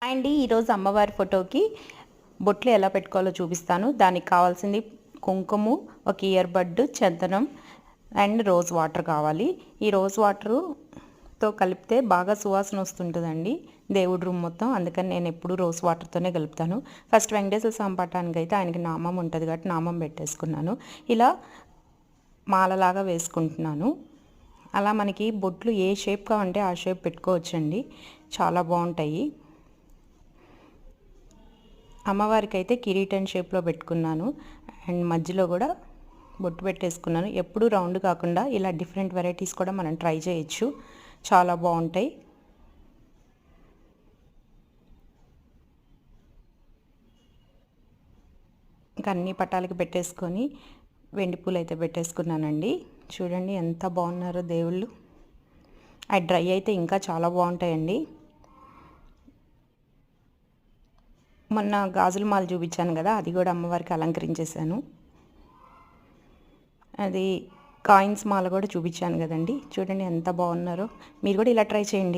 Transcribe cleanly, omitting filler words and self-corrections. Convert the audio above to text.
అండి ఈరోజు అమ్మవారి ఫోటోకి బొట్లు ఎలా పెట్టుకోవాలో చూపిస్తాను. దానికి కావాల్సింది కుంకుమ, ఒక ఇయర్ బడ్, చందనం అండ్ రోజ్ వాటర్ కావాలి. ఈ రోజ్ వాటర్తో కలిపితే బాగా సువాసన వస్తుంటుందండి దేవుడి రూమ్ మొత్తం. అందుకని నేను ఎప్పుడు రోజ్ వాటర్తోనే కలుపుతాను. ఫస్ట్ వెంకటేశ్వర స్వామి పటానికి అయితే ఆయనకి నామం ఉంటుంది కాబట్టి నామం పెట్టేసుకున్నాను. ఇలా మాలలాగా వేసుకుంటున్నాను. అలా మనకి బొట్లు ఏ షేప్ కావాలంటే ఆ షేప్ పెట్టుకోవచ్చండి, చాలా బాగుంటాయి. అమ్మవారికి అయితే కిరీటం షేప్లో పెట్టుకున్నాను అండ్ మధ్యలో కూడా బొట్టు పెట్టేసుకున్నాను. ఎప్పుడు రౌండ్ కాకుండా ఇలా డిఫరెంట్ వెరైటీస్ కూడా మనం ట్రై చేయొచ్చు, చాలా బాగుంటాయి. ఇంకా అన్ని పటాలకి పెట్టేసుకొని వెండి పూలు అయితే పెట్టేసుకున్నానండి. చూడండి ఎంత బాగున్నారో దేవుళ్ళు. అవి డ్రై అయితే ఇంకా చాలా బాగుంటాయండి. మొన్న గాజుల మాల చూపించాను కదా, అది కూడా అమ్మవారికి అలంకరించేశాను. అది కాయిన్స్ మాల కూడా చూపించాను కదండి. చూడండి ఎంత బాగున్నారో. మీరు కూడా ఇలా ట్రై చేయండి.